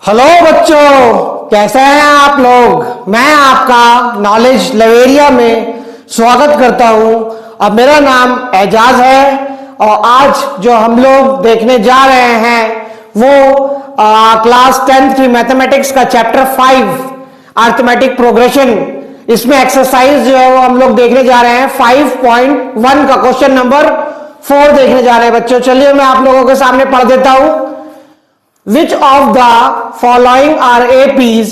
Hello बच्चों, कैसे हैं आप लोग। मैं आपका नॉलेज लवेरिया में स्वागत करता हूं। अब मेरा नाम एजाज है और आज जो हम लोग देखने जा रहे हैं वो क्लास 10th की मैथमेटिक्स का चैप्टर 5 अरिथमेटिक प्रोग्रेशन, इसमें एक्सरसाइज जो है वो हम लोग देखने जा रहे हैं 5.1 का क्वेश्चन नंबर 4 देखने जा रहे हैं बच्चों। चलिए मैं आप लोगों के सामने पढ़ देता हूं। Which of the following are APs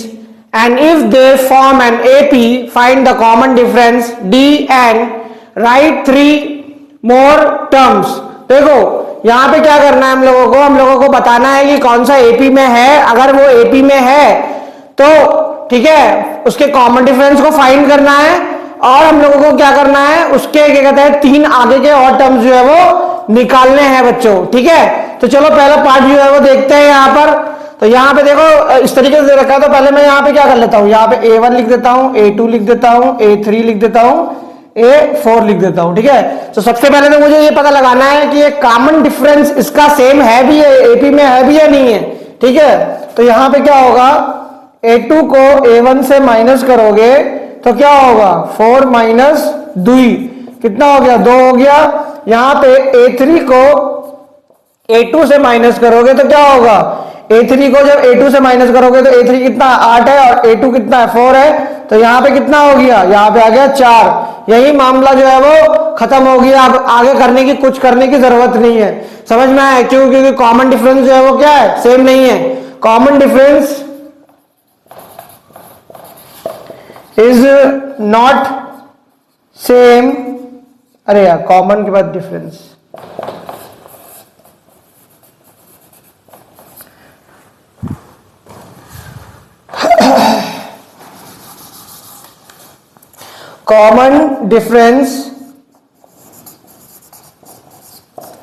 and if they form an AP, find the common difference D and write 3 more terms। देखो यहां पे क्या करना है हम लोगों को बताना है कि कौन सा AP में है। अगर वो AP में है तो ठीक है, उसके कॉमन डिफरेंस को फाइंड करना है और हम लोगों को क्या करना है, उसके क्या कहते हैं 3 आगे के और टर्म्स जो है वो निकालने हैं बच्चों। ठीक है, तो चलो पहला पार्ट जो है वो देखते हैं यहां पर। तो यहां पे देखो इस तरीके से रखा है, तो पहले मैं यहां पे क्या कर लेता हूं, यहां पे A1 लिख देता हूं, A2 लिख देता हूं, A3 लिख देता हूं, A4 लिख देता हूं। ठीक है, तो सबसे पहले तो मुझे ये पता लगाना है कि ये कॉमन डिफरेंस इसका सेम है भी है, AP में है भी या नहीं है। ठीक है, तो यहां पे क्या होगा, A2 को A1 से माइनस करोगे तो क्या होगा 4 माइनस 2 कितना हो गया 2 हो गया। यहां पे A3 को A2 से माइनस करोगे तो क्या होगा, A3 को जब A2 से माइनस करोगे तो A3 कितना 8 है और A2 कितना है 4 है, तो यहां पे कितना हो गया, यहां पे आ गया 4। यही मामला जो है वो खत्म हो गया। अब आगे करने की कुछ करने की जरूरत नहीं है, समझ में आया क्यों, क्योंकि कॉमन डिफरेंस जो है वो क्या है, सेम नहीं है। Common difference is not same, अरे यार कॉमन के बाद difference, common difference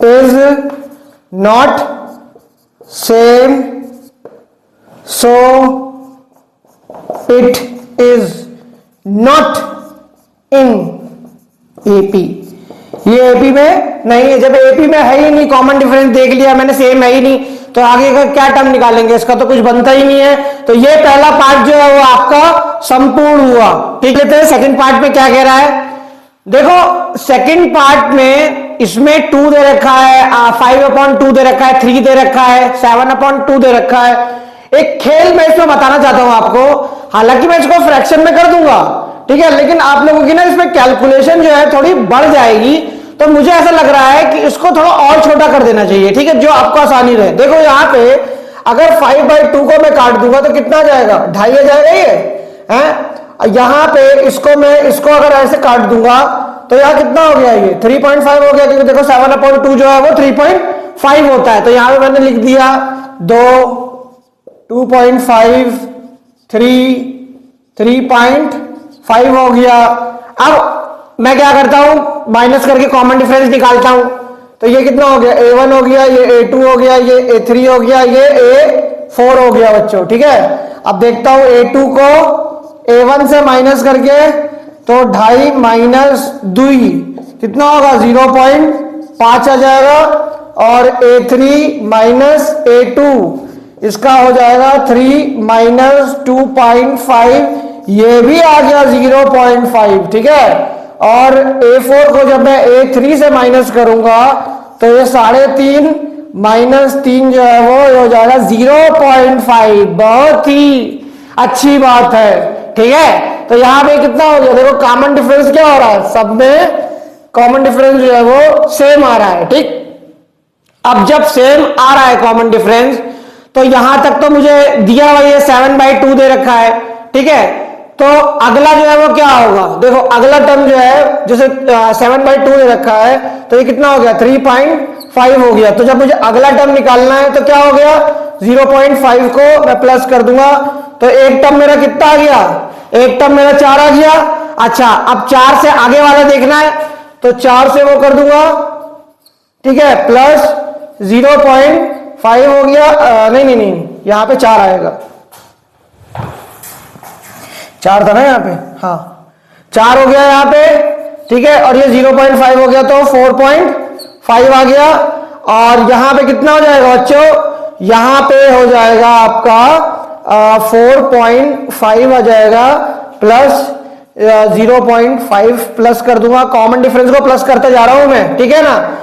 is not same, so it is not in AP। ये AP में नहीं है, जब AP में है ही नहीं, कॉमन डिफरेंस देख लिया मैंने सेम है ही नहीं, तो आगे का क्या टर्म निकालेंगे, इसका तो कुछ बनता ही नहीं है। तो ये पहला पार्ट जो है वो आपका संपूर्ण हुआ। ठीक लेते हैं सेकंड पार्ट में क्या कह रहा है। देखो सेकंड पार्ट में इसमें 2 दे रखा है, 5/2 दे रखा है, 3 दे रखा है, 7/2 दे रखा है। एक खेल मैं इसमें बताना चाहता हूं आपको, हालांकि मैं इसको फ्रैक्शन में कर दूंगा, ठीक है, लेकिन आप लोगों की ना इसमें कैलकुलेशन जो है थोड़ी बढ़ जाएगी, तो मुझे ऐसा लग रहा है कि इसको थोड़ा और छोटा कर देना चाहिए। ठीक है, जो आपको आसानी रहे। देखो यहां पे अगर 5/2 को मैं काट दूंगा तो कितना जाएगा, 2.5 आ जाएगा ये है। यहां पे इसको अगर ऐसे काट दूंगा तो यहां कितना हो गया, ये 3.5 हो गया, क्योंकि देखो 7/2 जो है वो 3.5 होता है। तो यहां पे मैंने लिख दिया 2, 2.5, 3.5 हो गया। अब मैं क्या करता हूं, माइनस करके कॉमन डिफरेंस निकालता हूं, तो ये कितना हो गया, A1 हो गया, ये A2 हो गया, ये A3 हो गया, ये A4 हो गया बच्चों। ठीक है, अब देखता हूं A2 को A1 से माइनस करके, तो 2.5 माइनस 2 कितना होगा 0.5 आ जाएगा, और A3 माइनस A2 इसका हो जाएगा 3 माइनस 2.5, ये भी आ गया 0.5। ठीक है, और A4 को जब मैं A3 से माइनस करूंगा तो ये 3.5 माइनस 3 जो है वो हो जाएगा 0.5। बहुत ही अच्छी बात है। ठीक है, तो यहां पे कितना हो गया, देखो कॉमन डिफरेंस क्या हो रहा है, सब में कॉमन डिफरेंस जो है वो सेम आ रहा है। ठीक, अब जब सेम आ रहा है कॉमन डिफरेंस, तो यहां तक तो मुझे दिया हुआ ये 7/2 दे रखा है। ठीक है, तो अगला जो है वो क्या होगा, देखो अगला टर्म जो है, जैसे 7/2 दे रखा है, तो ये कितना हो गया 3.5 हो गया। तो जब मुझे अगला टर्म निकालना है तो क्या हो गया, 0.5 को मैं प्लस कर दूंगा, तो एक टर्म मेरा कितना आ गया, एक टर्म मेरा 4 आ गया। अच्छा, अब 4 से आगे वाला देखना है, तो 4 से वो कर दूंगा, ठीक है, प्लस 0.5 हो गया। नहीं, यहां पे 4 आएगा, 4 था ना यहाँ पे, हाँ 4 हो गया यहाँ पे। ठीक है, और ये 0.5 हो गया तो 4.5 आ गया, और यहां पे कितना हो जाएगा बच्चों, यहां पे हो जाएगा आपका 4.5 आ जाएगा प्लस 0.5 प्लस कर दूंगा, कॉमन डिफरेंस को प्लस करते जा रहा हूं मैं, ठीक है ना।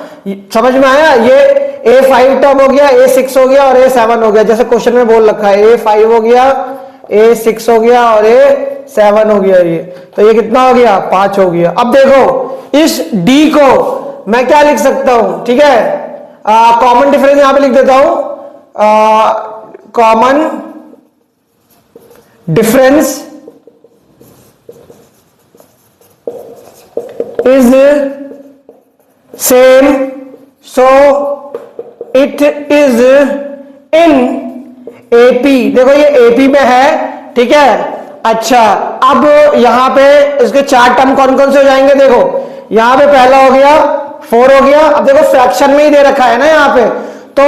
समझ में आया, ये A5 टर्म हो गया, A6 हो गया और A7 हो गया, जैसे क्वेश्चन में बोल रखा है A5 हो गया, A6 हो गया और A7 हो गया। ये तो ये कितना हो गया, 5 हो गया। अब देखो इस D को मैं क्या लिख सकता हूं, ठीक है, कॉमन डिफरेंस यहां पे लिख देता हूं, common difference is same, so it is in AP। देखो ये AP में है, ठीक है। अच्छा, अब यहां पे इसके 4 टर्म कौन कौन से हो जाएंगे, देखो यहां पे पहला हो गया 4 हो गया। अब देखो फ्रैक्शन में ही दे रखा है ना यहाँ पे, तो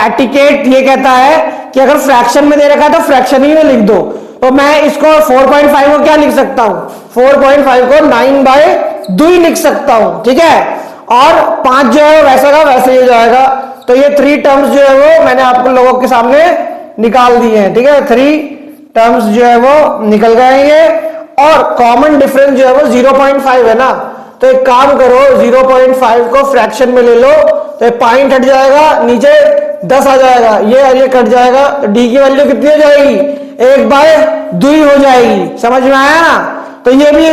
एटिकेट ये कहता है कि अगर फ्रैक्शन में दे रखा है तो फ्रैक्शन ही में लिख दो। तो मैं इसको 4.5 को क्या लिख सकता हूं, 4.5 को 9/2 लिख सकता हूं, ठीक है। और 5 जो है वैसे का वैसे ही हो जाएगा। तो ये 3 टर्म्स जो है वो मैंने आपको लोगों के सामने निकाल दिए हैं, ठीक है। 3 टर्म्स जो है वो निकल गए ये, और कॉमन डिफरेंस जो है वो 0.5 है ना। तो एक काम करो, 0.5 को फ्रैक्शन में ले लो, तो पॉइंट हट जाएगा, नीचे 10 आ जाएगा, ये कट जाएगा, तो डी की वैल्यू कितनी हो जाएगी, 1/2 हो जाएगी। समझ में आया ना। तो ये भी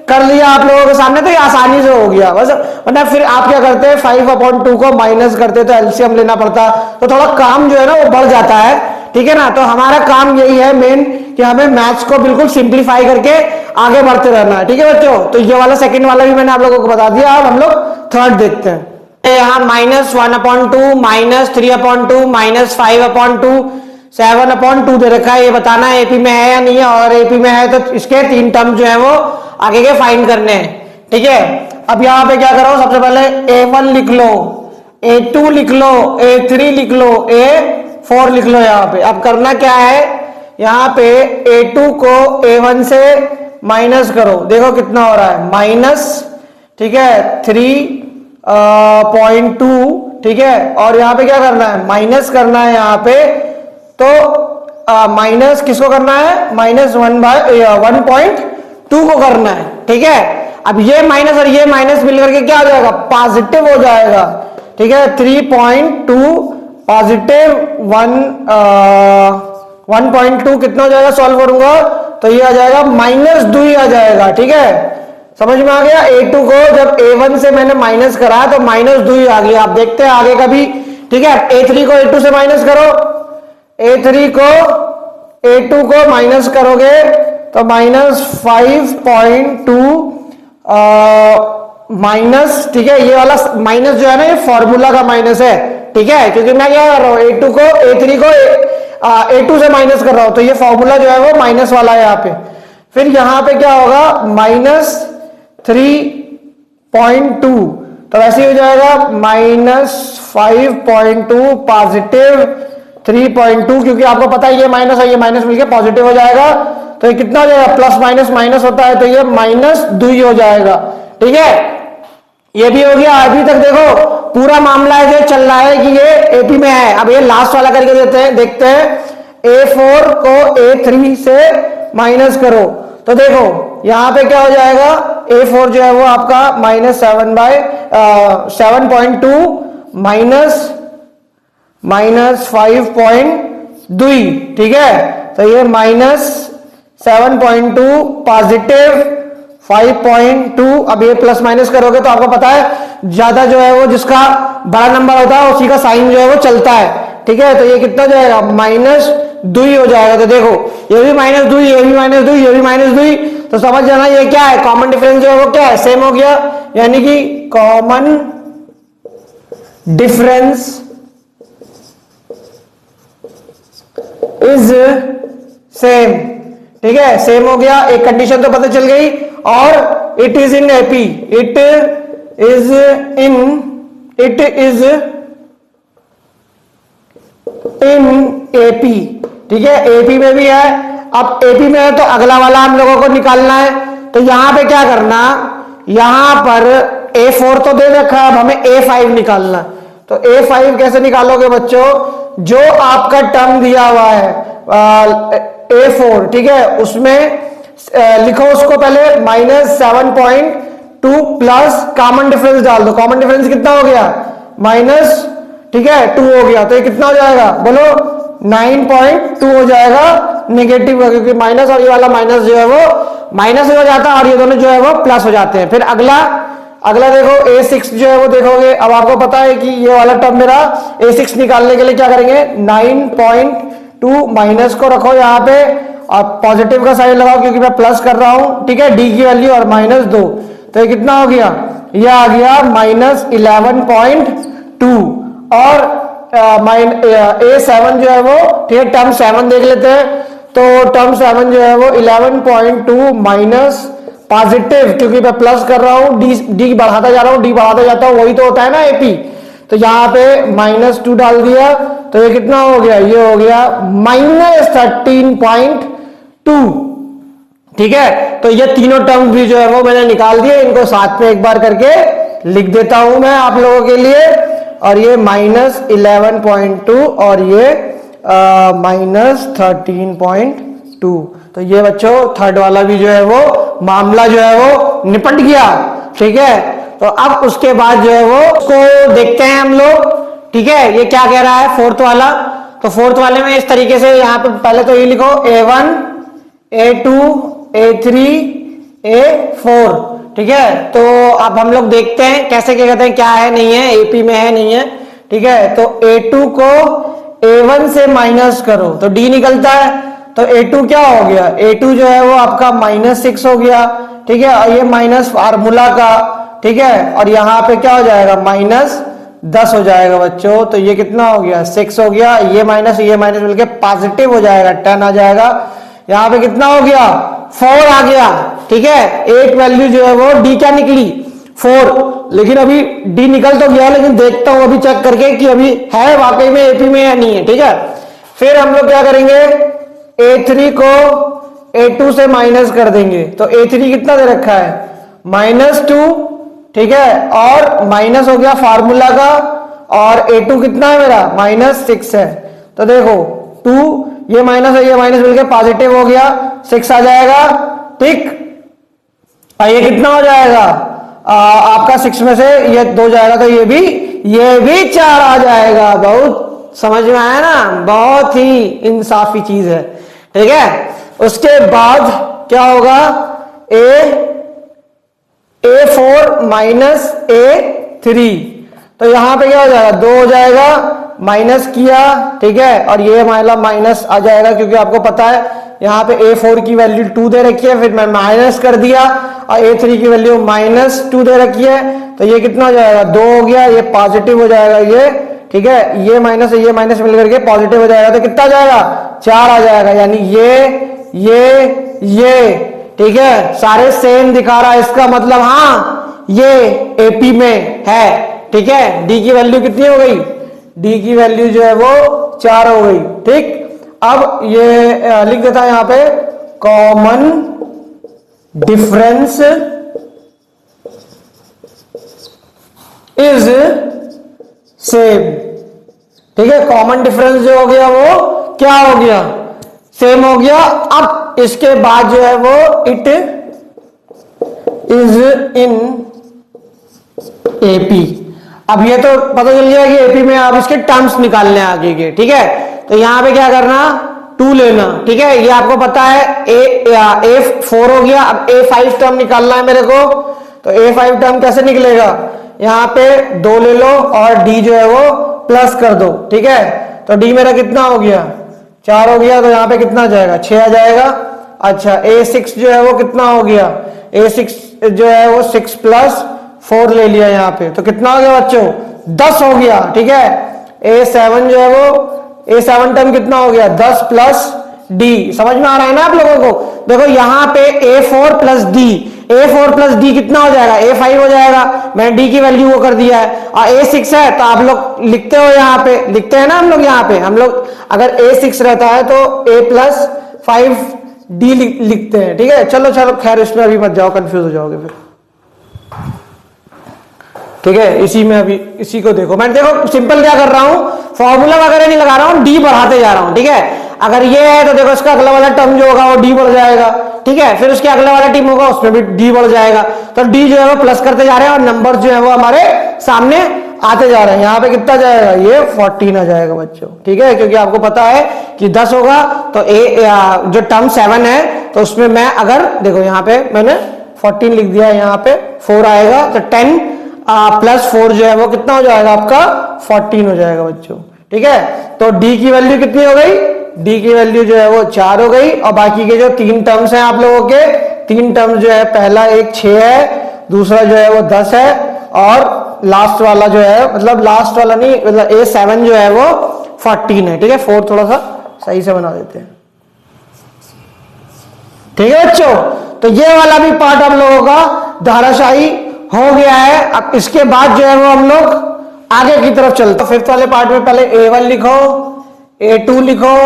कर लिया आप लोगों के सामने, तो ये आसानी से हो गया बस। वरना फिर आप क्या करते हैं, 5/2 को माइनस करते तो एलसीएम लेना पड़ता, तो थोड़ा काम जो है ना वो बढ़ जाता है, ठीक है ना। तो हमारा काम यही है मेन, कि हमें मैथ्स को बिल्कुल सिंप्लीफाई करके आगे बढ़ते रहना है, ठीक है बच्चों। तो ये वाला सेकंड वाला भी मैंने आप लोगों को बता दिया। अब हम लोग थर्ड देखते हैं। यहाँ -1/2, -3/2, -5/2, 7/2 दे रखा है। ये बताना है AP में है या नहीं है, और AP में है तो इसके 3 टर्म जो है वो आगे के फाइंड करने हैं, ठीक है। अब यहाँ पे क्या करो, सबसे पहले A1 लिख लो, A2 लिख लो, A3 लिख लो, A4 लिख लो। यहाँ पे अब करना क्या है, यहाँ पे A2 को A1 से माइनस करो, देखो कितना हो रहा है, माइनस, ठीक है, 3.2, ठीक है। और यहाँ पे क्या करना है, माइनस करना है यहाँ पे, तो माइनस किसको करना है, -1/2 को करना है, ठीक है। अब ये माइनस और ये माइनस मिलकर के क्या हो जाएगा, पॉजिटिव हो जाएगा, ठीक है। 3.2 पॉजिटिव 1.2 कितना हो जाएगा, सॉल्व करूंगा तो ये आ जाएगा -2 आ जाएगा, ठीक है। समझ में आ गया। A2 को जब A1 से मैंने माइनस करा तो -2 आ गया। आप देखते हैं आगे का भी, ठीक है। A3 को A2 से माइनस करो, A3 को A2 को माइनस करोगे तो -5.2 माइनस, ठीक है। ये वाला माइनस जो है ना, ये फॉर्मूला का माइनस है, ठीक है, क्योंकि मैं क्या कर रहा हूं, A3 को A2 से माइनस कर रहा हूं, तो ये फॉर्मूला जो है वो माइनस वाला है यहाँ पे। फिर यहां पे क्या होगा, -3.2, तो वैसे ही हो जाएगा -5.2 पॉजिटिव 3.2, क्योंकि आपको पता है ये माइनस और ये माइनस मिलके पॉजिटिव हो जाएगा। तो ये कितना हो जाएगा, प्लस माइनस माइनस होता है, तो ये -2 हो जाएगा, ठीक है। ये भी हो गया। अभी तक देखो पूरा मामला जो चल रहा है कि ये AP में है। अब ये लास्ट वाला करके देखते हैं। A4 को A3 से माइनस करो, तो देखो यहां पे क्या हो जाएगा, A4 जो है वो आपका -7/2 -5.2, ठीक है। तो ये -7.2 पॉजिटिव 5.2। अब ये प्लस माइनस करोगे तो आपको पता है ज्यादा जो है वो जिसका बड़ा नंबर होता है उसी का साइन जो है वो चलता है, ठीक है। तो ये कितना हो जाएगा, -2 हो जाएगा। तो देखो ये भी -2, ये भी -2, ये भी -2, तो समझ जाना ये क्या है, कॉमन डिफरेंस जो है वो क्या है, सेम हो गया। यानी कि कॉमन डिफरेंस इज सेम, ठीक है, सेम हो गया। एक कंडीशन तो पता चल गई। और it is in AP, it is in AP, ठीक है। AP में भी है। अब AP में है तो अगला वाला हम लोगों को निकालना है। तो यहां पे क्या करना, यहां पर A4 तो दे रखा है, अब हमें A5 निकालना। तो A5 कैसे निकालोगे बच्चों, जो आपका टर्म दिया हुआ है A4, ठीक है, उसमें लिखो उसको पहले -7.2 प्लस कॉमन डिफरेंस डाल दो। कॉमन डिफरेंस कितना हो गया, माइनस, ठीक है, 2 हो गया। तो ये कितना हो जाएगा बोलो, 9.2 हो जाएगा नेगेटिव, क्योंकि माइनस और ये वाला माइनस जो है वो माइनस हो जाता है और ये दोनों जो है वो प्लस हो जाते हैं। फिर अगला देखो A6 जो है वो देखोगे। अब आपको पता है कि ये वाला टर्म मेरा A6 निकालने के लिए क्या करेंगे, 9.2 माइनस को रखो यहाँ पे और पॉजिटिव का साइन लगाओ क्योंकि मैं प्लस कर रहा हूं, ठीक है, डी की वैल्यू और -2, तो ये कितना हो गया, ये आ गया -11.2 और A7 जो है वो, ठीक है, टर्म 7 देख लेते हैं। तो टर्म 7 जो है वो 11.2 माइनस पॉजिटिव, क्योंकि मैं प्लस कर रहा हूं, डी बढ़ाता जा रहा हूं, डी बढ़ाता जाता हूं, वही तो होता है ना एपी। तो यहां पे -2 डाल दिया, तो ये कितना हो गया, ये हो गया -13.2, ठीक है। तो ये तीनों टर्म भी जो है वो मैंने निकाल दिए, इनको साथ में एक बार करके लिख देता हूं मैं आप लोगों के लिए। और ये -11.2 और ये -13.2। तो ये बच्चों थर्ड वाला भी जो है वो मामला जो है वो निपट गया, ठीक है। तो अब उसके बाद जो है वो उसको देखते हैं हम लोग, ठीक है। ये क्या कह रहा है फोर्थ वाला, तो फोर्थ वाले में इस तरीके से यहाँ पे पहले तो ये लिखो A1 A2 A3 A4, ठीक है। तो अब हम लोग देखते हैं कैसे क्या कहते हैं, क्या है नहीं है, एपी में है नहीं है, ठीक है। तो A2 को A1 से माइनस करो तो D निकलता है, तो A2 क्या हो गया, A2 जो है वो आपका -6 हो गया, ठीक है, और ये माइनस फार्मूला का, ठीक है, और यहाँ पे क्या हो जाएगा -10 हो जाएगा बच्चों। तो ये कितना हो गया, 6 हो गया, ये माइनस मिलके पॉजिटिव हो जाएगा, 10 आ जाएगा। यहाँ पे कितना हो गया, 4 आ गया, ठीक है। एक वैल्यू जो है वो D क्या निकली, 4, लेकिन अभी D निकल तो गया, लेकिन देखता हूं अभी चेक करके कि अभी है वाकई में एपी में या नहीं है, ठीक है। फिर हम लोग क्या करेंगे, A3 को A2 से माइनस कर देंगे, तो A3 कितना दे रखा है, -2, ठीक है, और माइनस हो गया फार्मूला का, और A2 कितना है मेरा -6 है। तो देखो 2, ये माइनस है ये माइनस मिलकर पॉजिटिव हो गया, 6 आ जाएगा, ठीक। ये कितना हो जाएगा आपका 6 में से ये 2 जाएगा, तो ये भी 4 आ जाएगा। बहुत समझ में आया ना, बहुत ही इंसाफी चीज है, ठीक है। उसके बाद क्या होगा, A4 माइनस A3, तो यहां पे क्या हो जाएगा, 2 हो जाएगा, माइनस किया, ठीक है, और ये माइनस आ जाएगा क्योंकि आपको पता है यहाँ पे A4 की वैल्यू 2 दे रखी है, फिर मैं माइनस कर दिया, और A3 की वैल्यू -2 दे रखी है, तो ये कितना हो जाएगा, 2 हो गया, ये पॉजिटिव हो जाएगा, ये, ठीक है, ये माइनस मिलकर के पॉजिटिव हो जाएगा, तो कितना आ जाएगा, 4 आ जाएगा। यानी ये, ठीक है, सारे सेम दिखा रहा है, इसका मतलब हाँ ये एपी में है, ठीक है। डी की वैल्यू कितनी हो गई, डी की वैल्यू जो है वो 4 हो गई, ठीक। अब ये लिख देता है यहां पे, कॉमन डिफरेंस इज सेम, ठीक है। कॉमन डिफरेंस जो हो गया वो क्या हो गया, सेम हो गया। अब इसके बाद जो है वो इट इज इन एपी। अब ये तो पता चल गया कि एपी में आप इसके टर्म्स निकालने आगे के, ठीक है। तो यहां पे क्या करना, 2 लेना, ठीक है, ये आपको पता है। A4 हो गया, अब A5 टर्म निकालना है मेरे को, तो A5 टर्म कैसे निकलेगा, यहां पे 2 ले लो और D जो है वो प्लस कर दो, ठीक है। तो D मेरा कितना हो गया, 4 हो गया, तो यहां पे कितना आ जाएगा, 6 आ जाएगा। अच्छा, A6 जो है वो कितना हो गया, A6 जो है वो 6 + 4 ले लिया यहाँ पे, तो कितना हो गया बच्चों, 10 हो गया, ठीक है। A7 जो है वो, A7 टर्म कितना हो गया, 10 + D। समझ में आ रहा है ना आप लोगों को। देखो यहाँ पे A4 + D, A4 + D कितना हो जाएगा, A5 हो जाएगा, मैंने D की वैल्यू वो कर दिया है, और A6 है, तो आप लोग लिखते हो यहाँ पे, लिखते हैं ना हम लोग यहाँ पे, हम लोग अगर A6 रहता है तो A + 5D लिखते हैं, ठीक है। चलो खैर इसमें अभी मत जाओ, कंफ्यूज हो जाओगे फिर, ठीक है, इसी में अभी इसी को देखो, मैं देखो सिंपल क्या कर रहा हूं, फॉर्मूला वगैरह नहीं लगा रहा हूं, डी बढ़ाते जा रहा हूं। ठीक है, अगर ये है तो देखो इसका अगला वाला टर्म जो होगा वो डी बढ़ जाएगा। ठीक है, फिर उसके अगला वाला टीम होगा उसमें भी डी बढ़ जाएगा। तो डी जो है वो प्लस करते जा रहे हैं और नंबर जो है वो हमारे सामने आते जा रहे हैं। यहाँ पे कितना जाएगा, ये 14 आ जाएगा बच्चों। ठीक है, क्योंकि आपको पता है कि 10 होगा तो जो टर्म 7 है तो उसमें मैं अगर देखो यहाँ पे मैंने 14 लिख दिया, यहाँ पे 4 आएगा तो 10 प्लस 4 जो है वो कितना हो जाएगा आपका 14 हो जाएगा बच्चों। ठीक है, तो डी की वैल्यू कितनी हो गई, डी की वैल्यू जो है वो 4 हो गई। और बाकी के जो 3 टर्म्स हैं आप लोगों के, 3 टर्म्स जो है, पहला एक 6 है, दूसरा जो है वो 10 है और लास्ट वाला जो है, मतलब लास्ट वाला नहीं, मतलब A7 जो है वो 14 है। ठीक है, 4 थोड़ा सा सही से बना देते हैं। ठीक है बच्चों, तो ये वाला भी पार्ट हम लोगों का धाराशाही हो गया है। अब इसके बाद जो है वो हम लोग आगे की तरफ चलते हैं। फिफ्थ वाले पार्ट में पहले A1 लिखो, A2 लिखो,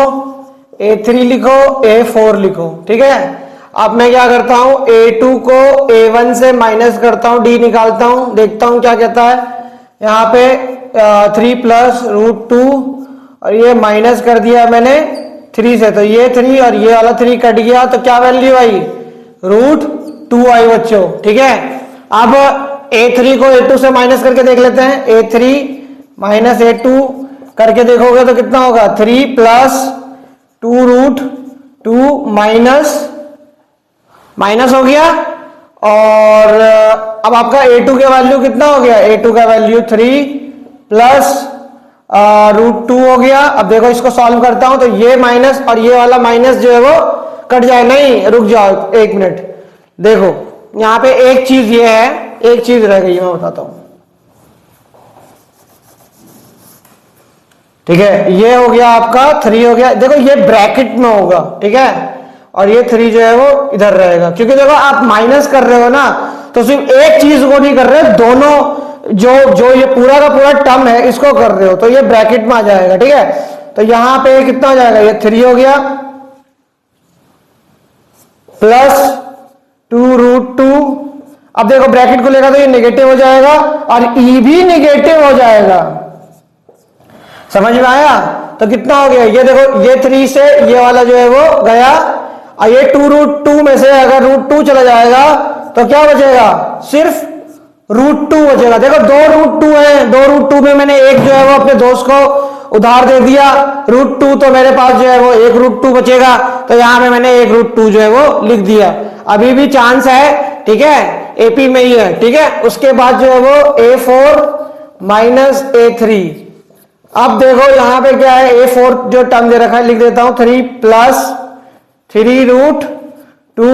A3 लिखो, A4 लिखो। ठीक है, अब मैं क्या करता हूं, A2 को A1 से माइनस करता हूं, D निकालता हूं, देखता हूं क्या कहता है। यहाँ पे 3 प्लस रूट 2 और ये माइनस कर दिया मैंने 3 से, तो ये 3 और ये वाला 3 कट गया, तो क्या वैल्यू आई, रूट 2 आई बच्चों। ठीक है, अब A3 को A2 से माइनस करके देख लेते हैं। A3 माइनस A2 करके देखोगे तो कितना होगा, 3 प्लस 2 रूट 2 माइनस हो गया। और अब आपका A2 का वैल्यू कितना हो गया, A2 का वैल्यू 3 प्लस रूट 2 हो गया। अब देखो इसको सॉल्व करता हूं तो ये माइनस और ये वाला माइनस जो है वो कट जाए, नहीं रुक जाओ एक मिनट, देखो यहां पे एक चीज ये है, एक चीज रह गई मैं बताता हूं। ठीक है, ये हो गया आपका 3 हो गया, देखो ये ब्रैकेट में होगा। ठीक है, और ये 3 जो है वो इधर रहेगा, क्योंकि देखो आप माइनस कर रहे हो ना, तो सिर्फ एक चीज को नहीं कर रहे, दोनों जो ये पूरा का पूरा टर्म है इसको कर रहे हो, तो ये ब्रैकेट में आ जाएगा। ठीक है, तो यहां पे कितना हो जाएगा, ये 3 हो गया प्लस 2 रूट 2। अब देखो ब्रैकेट को लेगा तो ये नेगेटिव हो जाएगा और ई भी नेगेटिव हो जाएगा, समझ में आया। तो कितना हो गया, ये देखो ये 3 से ये वाला जो है वो गया, और ये 2 रूट 2 में से अगर रूट 2 चला जाएगा तो क्या बचेगा, सिर्फ रूट 2 बचेगा। देखो 2 रूट 2 है, 2 रूट 2 में मैंने एक जो है वो अपने दोस्त को उधार दे दिया, रूट 2, तो मेरे पास जो है वो 1 रूट 2 बचेगा, तो यहां पे मैंने 1 रूट 2 जो है वो लिख दिया। अभी भी चांस है, ठीक है, एपी में ही है। ठीक है, उसके बाद जो है वो A4 माइनस A3। अब देखो यहां पे क्या है, A4 जो टर्म दे रखा है लिख देता हूं, 3 plus 3 root 2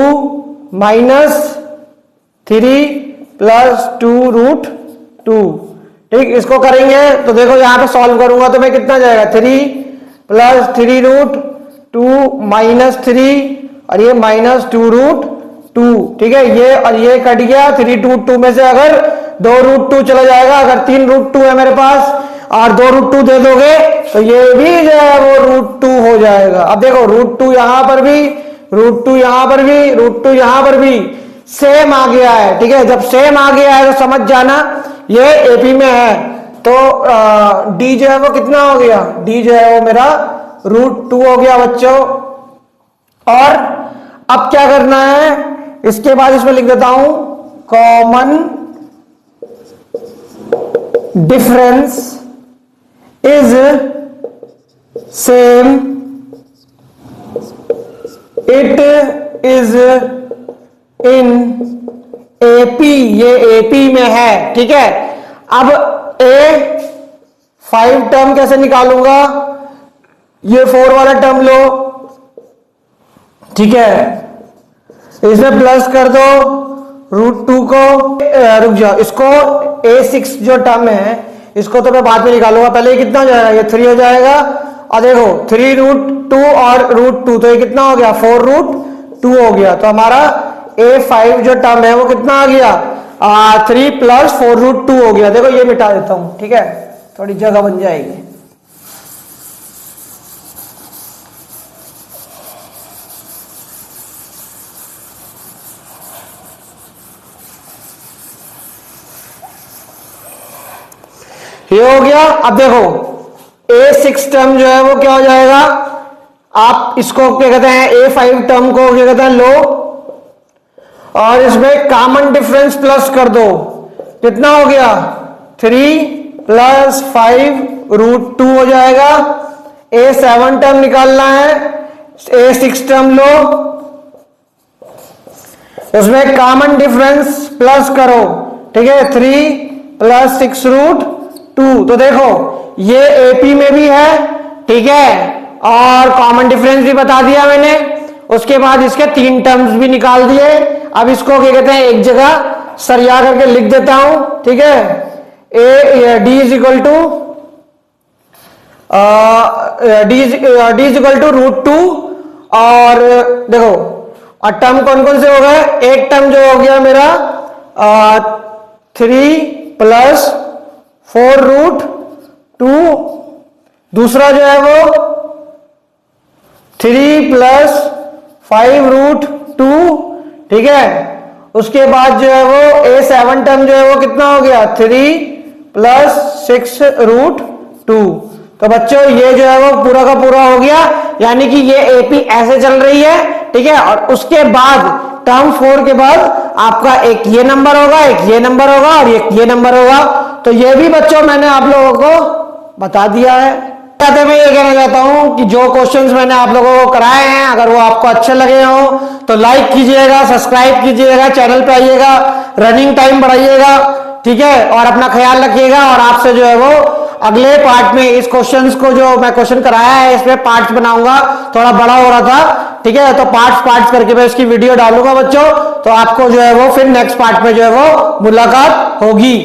minus 3 plus 2 root 2। ठीक, इसको करेंगे तो देखो यहां पे सॉल्व करूंगा तो मैं कितना जाएगा, 3 प्लस 3 रूट 2 माइनस 3 और ये माइनस 2 रूट 2। ठीक है, ये और ये कट गया, 3 रूट 2 में से अगर 2 रूट 2 चला जाएगा, अगर 3 रूट 2 है मेरे पास और 2 रूट 2 दे दोगे तो ये भी जो है वो रूट 2 हो जाएगा। अब देखो रूट 2 यहां पर भी, रूट 2 यहां पर भी, रूट 2 यहां पर भी सेम आ गया है। ठीक है, जब सेम आ गया है तो समझ जाना ये एपी में है। तो डी जो है वो कितना हो गया, डी जो है वो मेरा रूट 2 हो गया बच्चों। और अब क्या करना है, इसके बाद इसमें लिख देता हूं common difference is same, it is in AP, ये एपी में है। ठीक है, अब A5 टर्म कैसे निकालूंगा, ये 4 वाला टर्म लो। ठीक है, इसमें प्लस कर दो रूट 2 को, रुक जाओ, इसको A6 जो टर्म है इसको तो मैं बाद में निकालूंगा, पहले ये कितना हो जाएगा, ये 3 हो जाएगा। और देखो 3 रूट 2 और रूट 2, तो ये कितना हो गया, 4 रूट 2 हो गया। तो हमारा A5 जो टर्म है वो कितना आ गया, 3 प्लस 4 रूट 2 हो गया। देखो ये मिटा देता हूं, ठीक है, थोड़ी जगह बन जाएगी। ये हो गया। अब देखो A6 टर्म जो है वो क्या हो जाएगा, आप इसको क्या कहते हैं A5 टर्म को क्या कहते हैं लो, और इसमें कॉमन डिफरेंस प्लस कर दो, कितना हो गया 3 + 5√2 हो जाएगा। A7 टर्म निकालना है, A6 टर्म लो, उसमें कॉमन डिफरेंस प्लस करो, ठीक है 3 + 6√2। तो देखो ये AP में भी है, ठीक है, और कॉमन डिफरेंस भी बता दिया मैंने। उसके बाद इसके 3 टर्म्स भी निकाल दिए। अब इसको क्या कहते हैं एक जगह सरिया करके लिख देता हूं, ठीक है। D इज इक्वल टू √2, और देखो और टर्म कौन कौन से हो गए, एक टर्म जो हो गया मेरा 3 + 4√2, दूसरा जो है वो 3 + 5√2, ठीक है। उसके बाद जो है वो A7 टर्म जो है वो कितना हो गया 3 + 6√2। तो बच्चों ये जो है वो पूरा का पूरा हो गया, यानी कि ये AP ऐसे चल रही है, ठीक है। और उसके बाद टर्म 4 के बाद आपका एक ये नंबर होगा, एक ये नंबर होगा और एक ये नंबर होगा। तो ये भी बच्चों मैंने आप लोगों को बता दिया है। मैं ये कहना चाहता हूं कि जो क्वेश्चंस मैंने आप लोगों को कराए हैं, अगर वो आपको अच्छे लगे हो तो लाइक कीजिएगा, सब्सक्राइब कीजिएगा, चैनल पे आइएगा, रनिंग टाइम बढ़ाइएगा, ठीक है। और अपना ख्याल रखिएगा, और आपसे जो है वो अगले पार्ट में इस क्वेश्चंस को जो मैं क्वेश्चन कराया है इसमें पार्ट्स बनाऊंगा, थोड़ा बड़ा हो रहा था, ठीक है। तो पार्ट्स करके मैं इसकी वीडियो डालूंगा बच्चों, तो आपको जो है वो फिर नेक्स्ट पार्ट में जो है वो मुलाकात होगी।